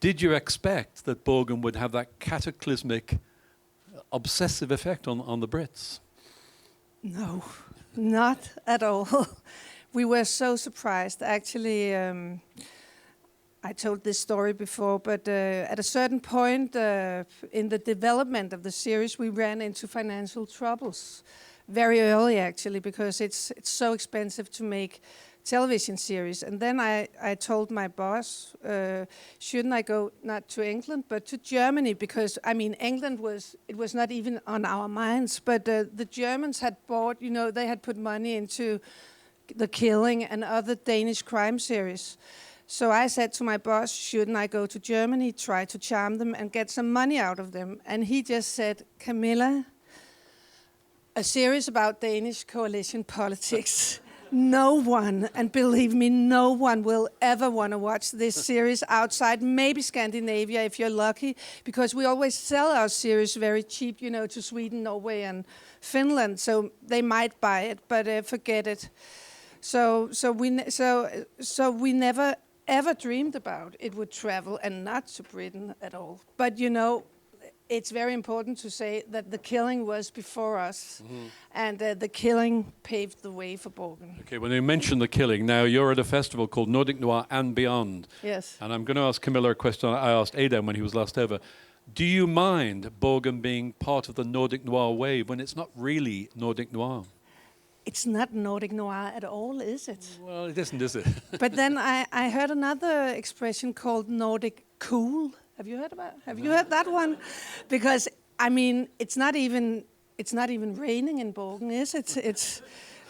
Did you expect that Borgen would have that cataclysmic, obsessive effect on the Brits? No, not at all. We were so surprised. Actually, I told this story before, but at a certain point in the development of the series, we ran into financial troubles very early, actually, because it's so expensive to make television series. And then I told my boss, shouldn't I go not to England but to Germany, because I mean England was not even on our minds, but the Germans had bought, they had put money into The Killing and other Danish crime series. So I said to my boss, shouldn't I go to Germany, try to charm them and get some money out of them? And he just said, Camilla, a series about Danish coalition politics. No one, and believe me, no one will ever want to watch this series outside maybe Scandinavia if you're lucky, because we always sell our series very cheap, to Sweden, Norway, and Finland. So they might buy it, but forget it. So we never ever dreamed about it would travel, and not to Britain at all. But it's very important to say that The Killing was before us, and The Killing paved the way for Borgen. Okay, when you mention The Killing, now you're at a festival called Nordic Noir and Beyond. Yes. And I'm going to ask Camilla a question I asked Adam when he was last over. Do you mind Borgen being part of the Nordic Noir wave when it's not really Nordic Noir? It's not Nordic Noir at all, is it? Well, it isn't, is it? But then I heard another expression called Nordic cool. Have you heard that one? Because I mean, it's not even raining in Borgen, is it?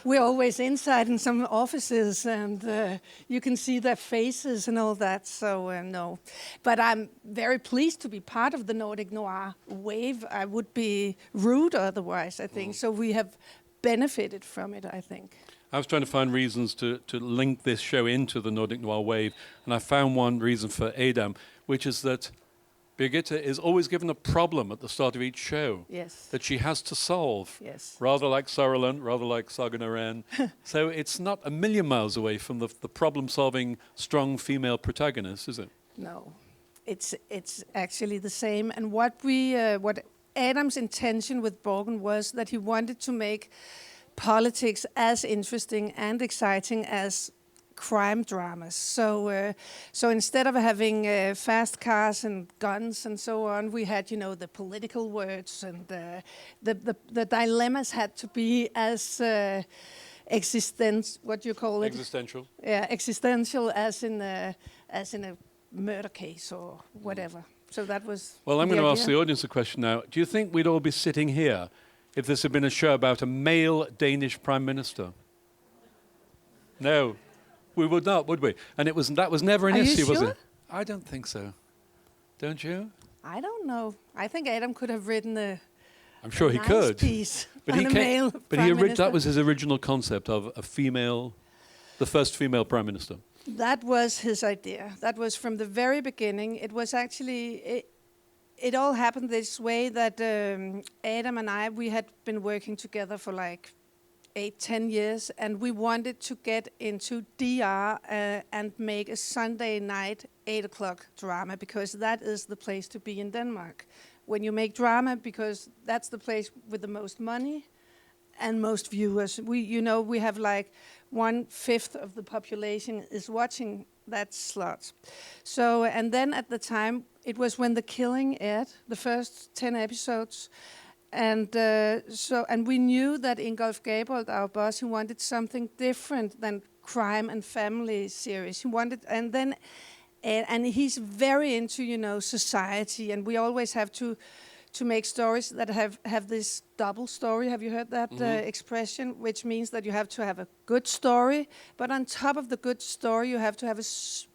We're always inside in some offices, and you can see their faces and all that. So no, but I'm very pleased to be part of the Nordic Noir wave. I would be rude otherwise, I think. So we have benefited from it, I think. I was trying to find reasons to link this show into the Nordic Noir wave, and I found one reason for Adam, which is that Birgitte is always given a problem at the start of each show. Yes. That she has to solve. Yes. Rather like Sorrelen, rather like Saga Naren. So it's not a million miles away from the problem-solving, strong female protagonist, is it? No, it's actually the same. And what Adam's intention with Borgen was that he wanted to make politics as interesting and exciting as crime dramas. So instead of having fast cars and guns and so on, we had the political words, and the dilemmas had to be as what do you call it? Existential. Yeah, existential as in a murder case or whatever. So that was. Well, I'm going to ask the audience a question now. Do you think we'd all be sitting here if this had been a show about a male Danish prime minister? No, we would not, would we? And that was never an issue, was it? I don't think so. Don't you? I don't know. I think Adam could have written I'm sure he could. Piece but on a male prime minister. That was his original concept of the first female prime minister. That was his idea. That was from the very beginning. It was actually, it all happened this way that Adam and I, we had been working together for like 8-10 years, and we wanted to get into DR and make a Sunday night 8 o'clock drama, because that is the place to be in Denmark. When you make drama, because that's the place with the most money and most viewers. We have like 1/5 of the population is watching that slot. So, and then at the time, it was when The Killing aired, the first 10 episodes. And we knew that Ingolf Gabold, our boss, he wanted something different than crime and family series. He wanted, and he's very into, society, and we always have to make stories that have this double story. Have you heard that expression? Which means that you have to have a good story, but on top of the good story, you have to have a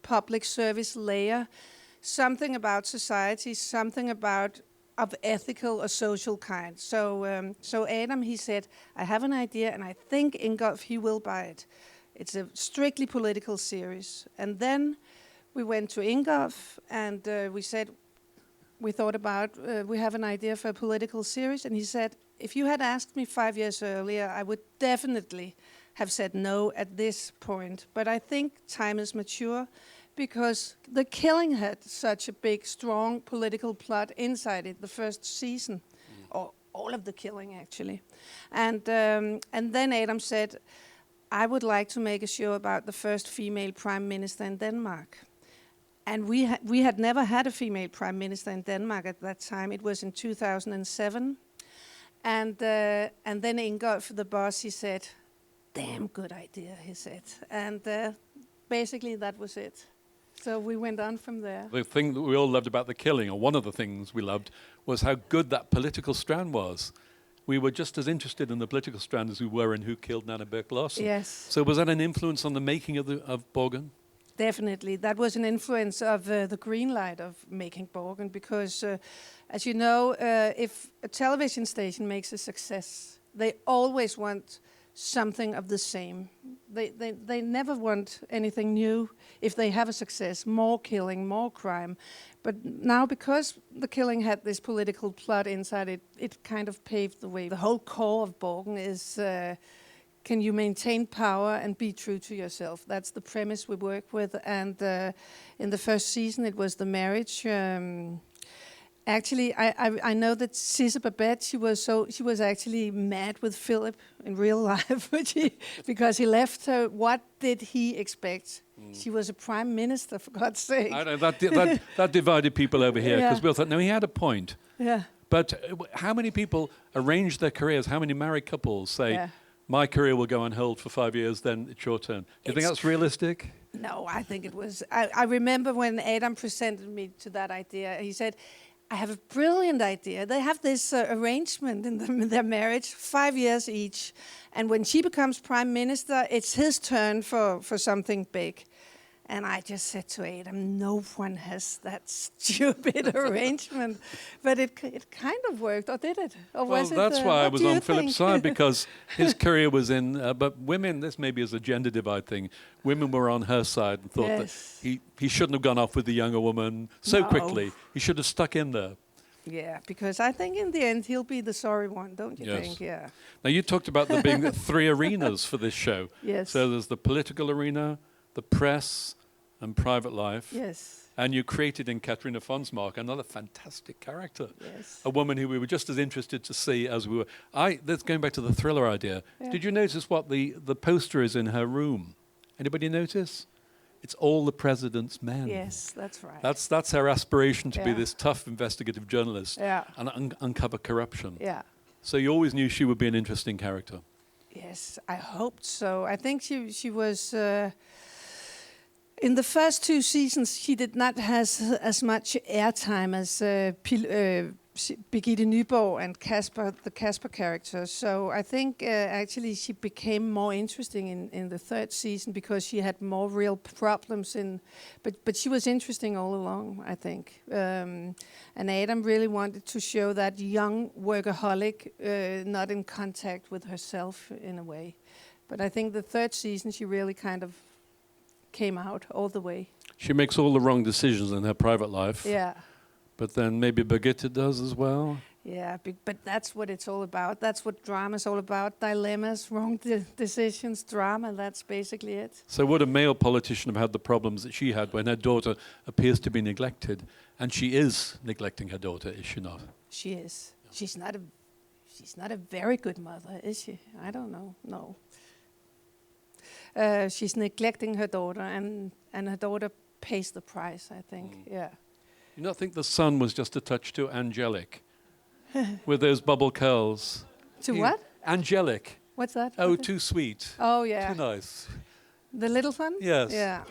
public service layer, something about society, something of ethical or social kind. So Adam, he said, I have an idea, and I think Ingolf, he will buy it. It's a strictly political series. And then we went to Ingolf, and we said, we thought about, we have an idea for a political series, and he said, if you had asked me 5 years earlier, I would definitely have said no at this point. But I think time is mature. because the killing had such a big, strong political plot inside it, the first season, or all of the killing actually. And then Adam said, I would like to make a show about the first female prime minister in Denmark. And we had never had a female prime minister in Denmark at that time. It was in 2007. And then Ingolf, the boss, he said, damn good idea, he said. And basically that was it. So we went on from there. The thing that we all loved about the killing, or one of the things we loved, was how good that political strand was. We were just as interested in the political strand as we were in who killed Nana Birk-Larsen. Yes. So was that an influence on the making of Borgen? Definitely. That was an influence of the green light of making Borgen, because as you know, if a television station makes a success, they always want something of the same. They never want anything new if they have a success, more killing, more crime. But now, because the killing had this political plot inside it, it kind of paved the way. The whole core of Borgen is, can you maintain power and be true to yourself? That's the premise we work with. And in the first season, it was the marriage. Actually, I know that Sisse Babette, she was actually mad with Philip in real life, because he left her. What did he expect? She was a prime minister, for God's sake. I know, that divided people over here, because we all thought, no, he had a point. Yeah. But how many people arrange their careers? How many married couples say, my career will go on hold for 5 years, then it's your turn? Do you think that's realistic? No, I think it was. I remember when Adam presented me to that idea, he said, I have a brilliant idea. They have this arrangement in their marriage, 5 years each. And when she becomes prime minister, it's his turn for something big. And I just said to Adam, no one has that stupid arrangement. But it kind of worked, or did it? Or well, was it, that's why I was on think? Philip's side, because his career was in... but women, this maybe is a gender divide thing, women were on her side and thought that he shouldn't have gone off with the younger woman so quickly. He should have stuck in there. Yeah, because I think in the end he'll be the sorry one, don't you think? Yeah. Now, you talked about there being 3 arenas for this show. Yes. So there's the political arena, the press, and private life. Yes. And you created in Katrina Fonsmark another fantastic character. Yes. A woman who we were just as interested to see as we were. That's going back to the thriller idea. Yeah. Did you notice what the poster is in her room? Anybody notice? It's all the president's men. Yes, that's right. That's her aspiration to be this tough investigative journalist and uncover corruption. Yeah. So you always knew she would be an interesting character. Yes, I hoped so. I think she was... in the first 2 seasons, she did not have as much airtime as Birgitte Nyborg and Kasper, the Kasper character. So I think actually she became more interesting in the 3rd season, because she had more real problems but she was interesting all along, I think. And Adam really wanted to show that young workaholic not in contact with herself in a way. But I think the 3rd season she really kind of came out all the way. She makes all the wrong decisions in her private life. Yeah. But then maybe Birgitte does as well. Yeah, but that's what it's all about. That's what drama's all about. Dilemmas, wrong decisions, drama, that's basically it. So would a male politician have had the problems that she had when her daughter appears to be neglected? And she is neglecting her daughter, is she not? She is. Yeah. She's not a very good mother, is she? I don't know, no. She's neglecting her daughter, and her daughter pays the price, I think, yeah. You not think the son was just a touch too angelic with those bubble curls? What? Angelic. What's that? Oh, too sweet. Oh, yeah. Too nice. The little one? Yes. Yeah,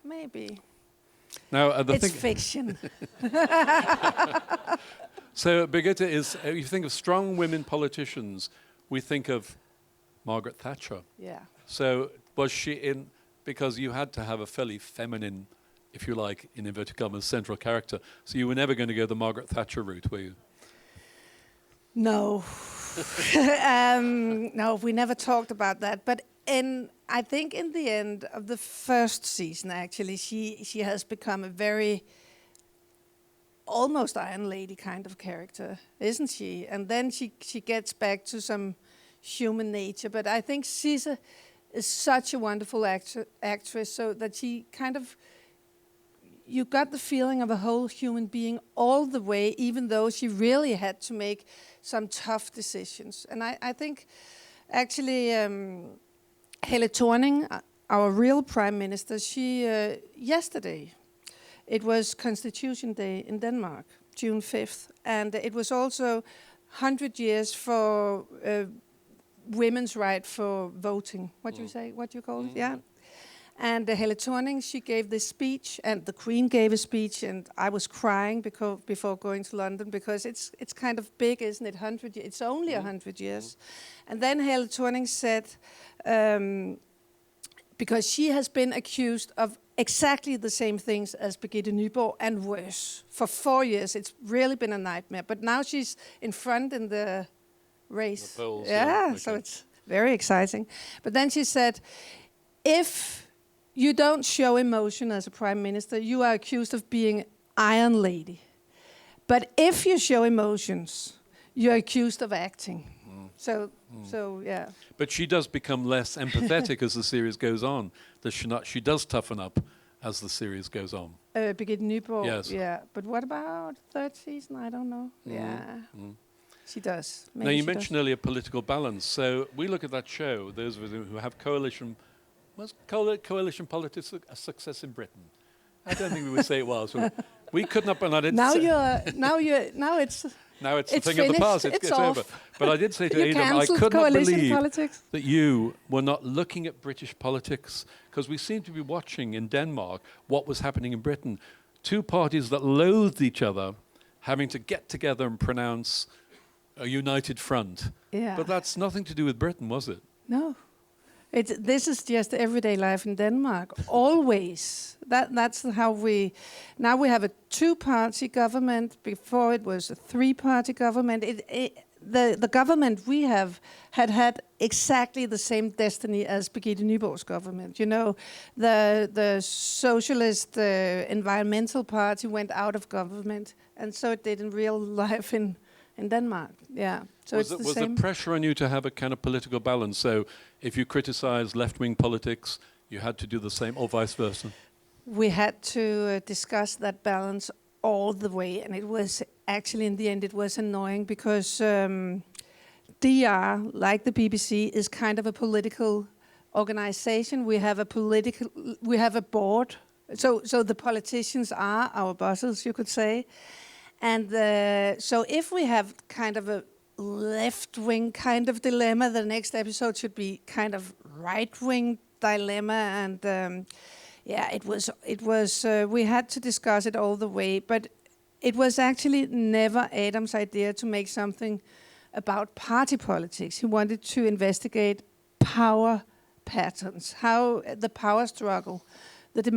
maybe. Now, it's fiction. So Birgitte is, you think of strong women politicians, we think of Margaret Thatcher. Yeah. So was she in, because you had to have a fairly feminine, if you like, in inverted commas, central character. So you were never going to go the Margaret Thatcher route, were you? No. No, we never talked about that. But I think in the end of the 1st season, actually, she has become a very almost Iron Lady kind of character, isn't she? And then she gets back to some human nature. But I think Sisse is such a wonderful actress, so that she kind of you got the feeling of a whole human being all the way, even though she really had to make some tough decisions. And I think actually Helle Thorning, our real prime minister, she yesterday, it was Constitution Day in Denmark, June 5th, and it was also 100 years for women's right for voting. What do you say? What do you call it? Yeah. And Helle Thorning, she gave this speech, and the Queen gave a speech, and I was crying before going to London, because it's kind of big, isn't it? 100 years. It's only 100 years. And then Helle Thorning said, because she has been accused of exactly the same things as Birgitte Nyborg, and worse. For 4 years, it's really been a nightmare. But now she's in front in the race. The polls, yeah, okay. So it's very exciting. But then she said, if you don't show emotion as a prime minister, you are accused of being Iron Lady. But if you show emotions, you're accused of acting. So yeah. But she does become less empathetic as the series goes on. Does she not? She does toughen up as the series goes on. Birgitte Nyborg, yes. Yeah. But what about third season? I don't know. Yeah. She does. Now, you mentioned earlier political balance. So we look at that show, those of us who have coalition. Was coalition politics a success in Britain? I don't think we would say it was. We could not, but I didn't. Now it's a thing of the finished. past. It's over. But I did say to Adam, I could not believe that you were not looking at British politics, because we seem to be watching in Denmark what was happening in Britain. Two parties that loathed each other, having to get together and pronounce a united front. Yeah. But that's nothing to do with Britain, was it? No. This is just everyday life in Denmark. Always. That's how we... Now we have a two-party government. Before it was a three-party government. The government we have had exactly the same destiny as Birgitte Nyborg's government. You know, the socialist environmental party went out of government, and so it did in real life in Denmark. Yeah. So was there pressure on you to have a kind of political balance? So if you criticize left-wing politics, you had to do the same, or vice versa? We had to discuss that balance all the way, and it was actually, in the end, it was annoying, because DR, like the BBC, is kind of a political organization. We have a board, so the politicians are our bosses, you could say. And so if we have kind of a left-wing kind of dilemma, the next episode should be kind of right-wing dilemma. And it was we had to discuss it all the way. But it was actually never Adam's idea to make something about party politics. He wanted to investigate power patterns, how the power struggle,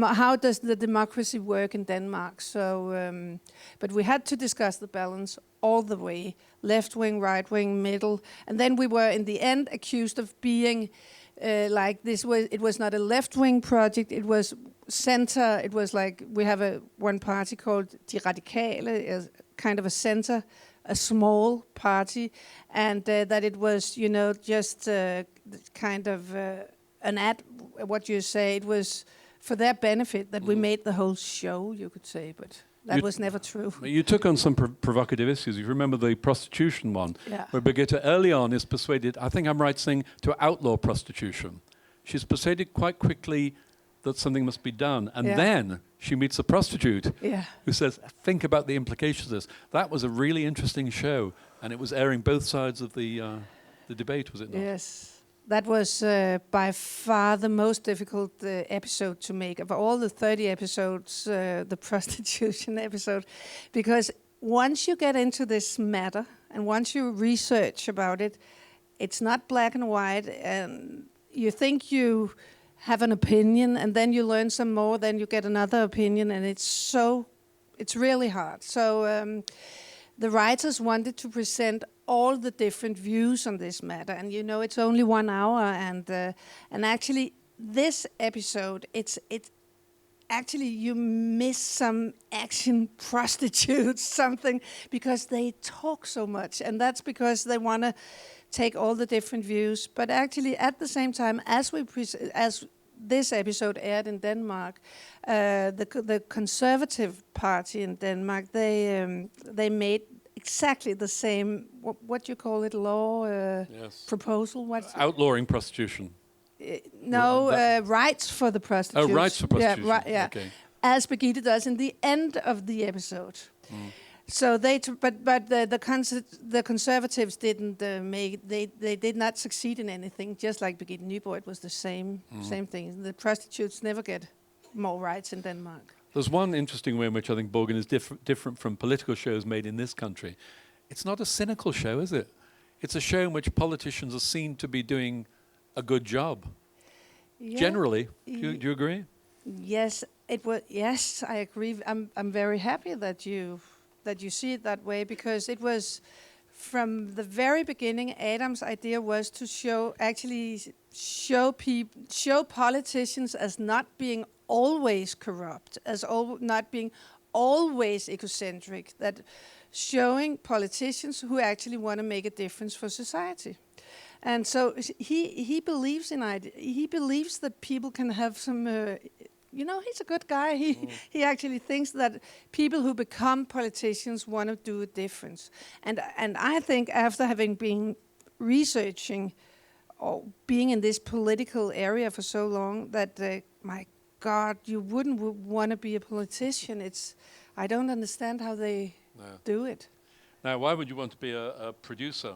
how does the democracy work in Denmark. So, but we had to discuss the balance all the way, left wing, right wing, middle, and then we were in the end accused of being like this. It was not a left wing project. It was center. It was like we have one party called De Radikale, kind of a center, a small party, and that it was, just kind of an ad. What you say, it was for their benefit that we made the whole show, you could say, but that was never true. You took on some provocative issues. You remember the prostitution one, where Birgitte early on is persuaded, I think I'm right saying, to outlaw prostitution. She's persuaded quite quickly that something must be done. And then she meets a prostitute who says, think about the implications of this. That was a really interesting show, and it was airing both sides of the debate, was it not? Yes. That was by far the most difficult episode to make. Of all the 30 episodes, the prostitution episode, because once you get into this matter and once you research about it, it's not black and white, and you think you have an opinion, and then you learn some more, then you get another opinion, and it's really hard. So the writers wanted to present all the different views on this matter, and it's only 1 hour, and actually this episode, it's actually you miss some action prostitutes, something, because they talk so much, and that's because they want to take all the different views. But actually, at the same time, as this episode aired in Denmark, the Conservative Party in Denmark, they made exactly the same, what you call it, law Yes. proposal? What's Outlawing prostitution. no, rights for the prostitutes. Oh, rights for prostitution. Yeah, yeah. Okay. As Birgitte does in the end of the episode. So they, but the Conservatives didn't they did not succeed in anything. Just like Birgitte Nyborg, it was the same thing. The prostitutes never get more rights in Denmark. There's one interesting way in which I think Borgen is different from political shows made in this country. It's not a cynical show, is it? It's a show in which politicians are seen to be doing a good job. Yeah. Generally, do you agree? Yes, it was. Yes, I agree. I'm very happy that you see it that way, because it was from the very beginning. Adam's idea was to show politicians as not being always corrupt, as not being always egocentric. That showing politicians who actually want to make a difference for society. And so he believes in idea. He believes that people can have some. He's a good guy. He actually thinks that people who become politicians want to do a difference. And I think after having been researching or being in this political area for so long, that my God, you wouldn't want to be a politician. I don't understand how they do it. Now, why would you want to be a producer?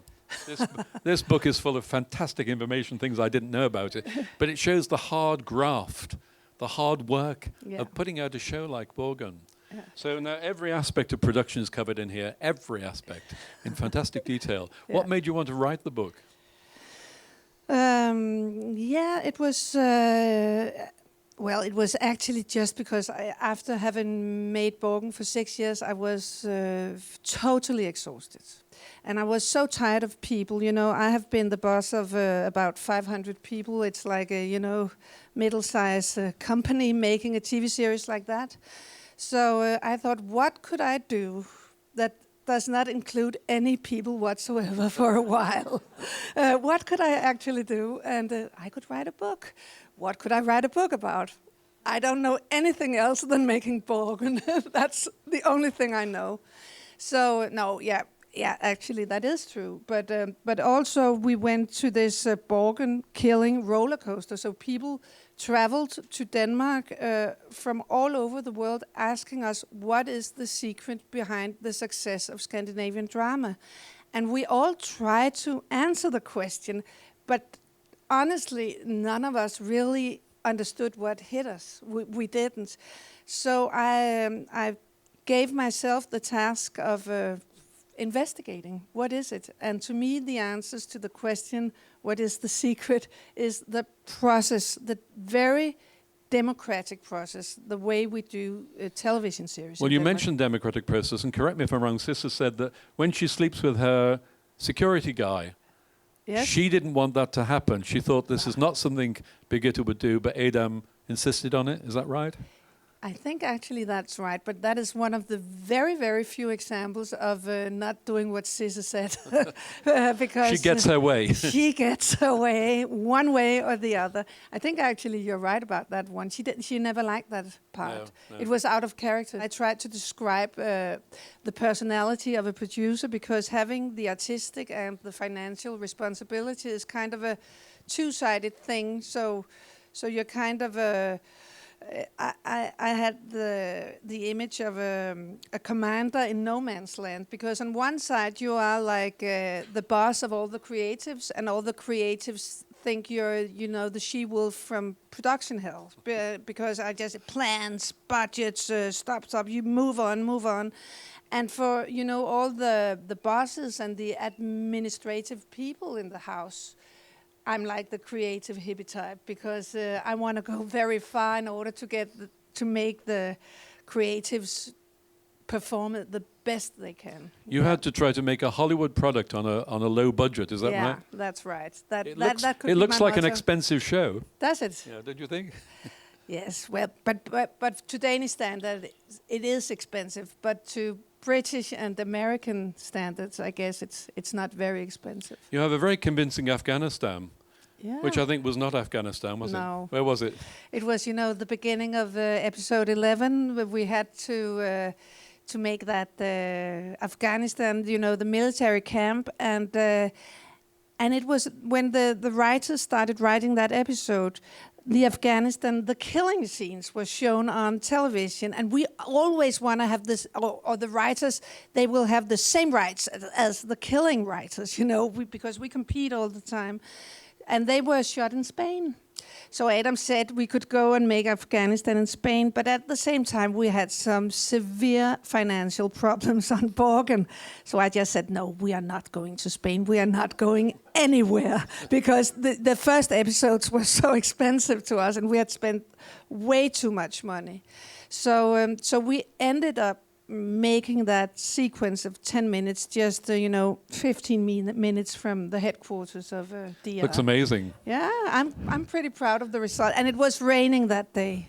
This book is full of fantastic information, things I didn't know about it, but it shows the hard graft, the hard work of putting out a show like Borgen. Yeah. So now every aspect of production is covered in here, every aspect, in fantastic detail. Yeah. What made you want to write the book? It was... it was actually just because after having made Borgen for 6 years, I was totally exhausted. And I was so tired of people. I have been the boss of about 500 people. It's like a, middle-sized company making a TV series like that. So I thought, what could I do that does not include any people whatsoever for a while? What could I actually do? And I could write a book. What could I write a book about? I don't know anything else than making Borgen. That's the only thing I know. So, actually that is true. But also we went to this Borgen killing roller coaster. So people traveled to Denmark from all over the world asking us, what is the secret behind the success of Scandinavian drama? And we all tried to answer the question, but honestly, none of us really understood what hit us. We didn't. So I gave myself the task of investigating. What is it? And to me, the answers to the question, what is the secret, is the process, the very democratic process, the way we do a television series. Well, you mentioned democratic process, and correct me if I'm wrong, Sister said that when she sleeps with her security guy, yes, she didn't want that to happen. She thought this is not something Birgitte would do, but Adam insisted on it. Is that right? I think actually that's right, but that is one of the very, very few examples of not doing what Sisse said. Because she gets her way. She gets her way, one way or the other. I think actually you're right about that one. She never liked that part. No. It was out of character. I tried to describe the personality of a producer, because having the artistic and the financial responsibility is kind of a two-sided thing. So you're kind of a... I had the image of a commander in no man's land, because on one side you are like the boss of all the creatives, and all the creatives think you're, the she-wolf from production hell, because I just plans, budgets, stop, you move on. And for, all the bosses and the administrative people in the house, I'm like the creative hippie type, because I want to go very far in order to make the creatives perform it the best they can. You had to try to make a Hollywood product on a low budget, is that right? Yeah, that's right. It looks like an expensive show. Does it? Yeah, don't you think? Yes, well, but to Danish standard, it is expensive, but to British and American standards, I guess it's not very expensive. You have a very convincing Afghanistan. Yeah. which I think was not Afghanistan, was No. it? Where was it? It was, the beginning of episode 11, where we had to make that Afghanistan, the military camp, and it was when the writers started writing that episode. The Afghanistan, the killing scenes were shown on television, and we always want to have this, or the writers, they will have the same rights as the killing writers, because we compete all the time. And they were shot in Spain. So Adam said we could go and make Afghanistan in Spain, but at the same time we had some severe financial problems on Borgen. So I just said, no, we are not going to Spain. We are not going anywhere, because the first episodes were so expensive to us, and we had spent way too much money. So we ended up making that sequence of 10 minutes, just 15 minutes from the headquarters of DR. Looks amazing. Yeah, I'm pretty proud of the result, and it was raining that day.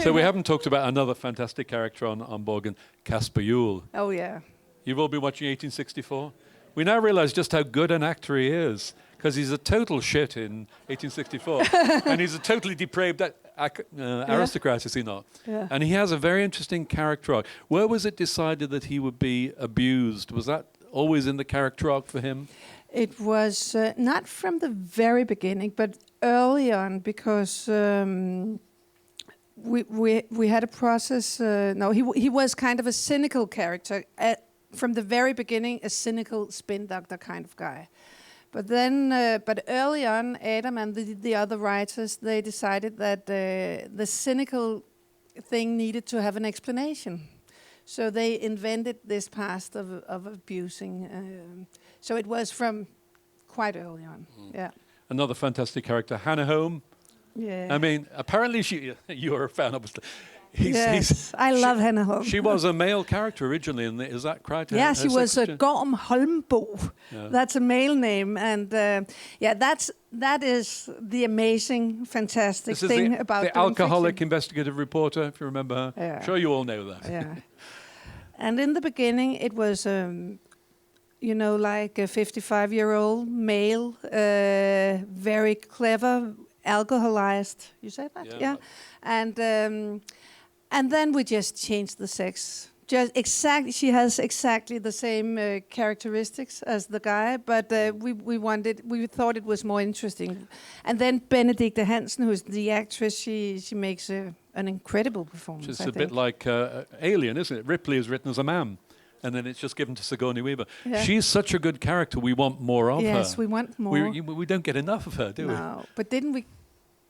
So we haven't talked about another fantastic character on Borgen, Casper Juhl. Oh yeah. You've all been watching 1864. We now realise just how good an actor he is, because he's a total shit in 1864, and he's a totally depraved aristocrat, is he not? Yeah. And he has a very interesting character arc. Where was it decided that he would be abused? Was that always in the character arc for him? It was not from the very beginning, but early on, because we had a process. He was kind of a cynical character from the very beginning, a cynical spin doctor kind of guy. But then, but early on, Adam and the other writers, they decided that the cynical thing needed to have an explanation. So they invented this past of abusing. So it was from quite early on. Yeah. Another fantastic character, Hannah Holm. Yeah. I mean, apparently you're a fan, obviously. I love Hannah Holm. She was a male character originally, is that correct? Yeah, she was Gorm Holmbo. Yeah. That's a male name, and that is the amazing, fantastic thing about the alcoholic fiction. Investigative reporter, if you remember her. Yeah. I'm sure you all know that. Yeah. And in the beginning, it was, like a 55-year-old male, very clever, alcoholized. You said that? Yeah. And then we just changed the sex. She has exactly the same characteristics as the guy, but we thought it was more interesting. And then Benedikte Hansen, who's the actress, she makes an incredible performance. It's a bit like Alien, isn't it? Ripley is written as a man, and then it's just given to Sigourney Weaver. Yeah. She's such a good character. We want more of her. Yes, we want more. We don't get enough of her, do we? No, but didn't we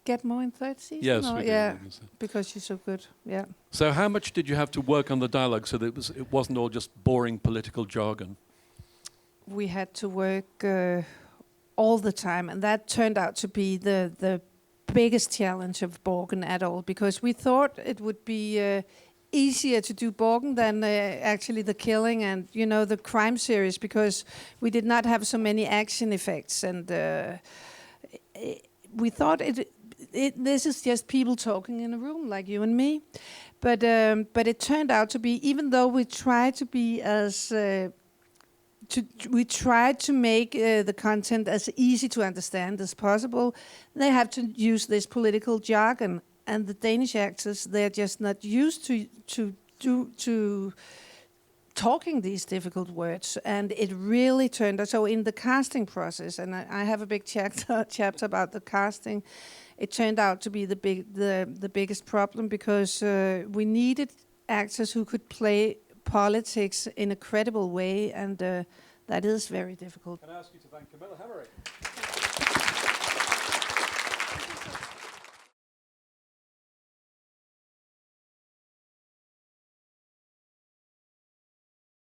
get more in third season? Yes, we did. Yeah, because she's so good. Yeah. So how much did you have to work on the dialogue so that it wasn't all just boring political jargon? We had to work all the time, and that turned out to be the biggest challenge of Borgen at all, because we thought it would be easier to do Borgen than actually the killing and the crime series, because we did not have so many action effects, and we thought this is just people talking in a room like you and me, but it turned out to be, even though we tried to be we tried to make the content as easy to understand as possible, they have to use this political jargon, and the Danish actors, they're just not used to talking these difficult words, and it really turned out. So in the casting process, and I have a big chapter about the casting, it turned out to be the biggest problem, because we needed actors who could play politics in a credible way, and that is very difficult. Can I ask you to thank Camilla Hammerich?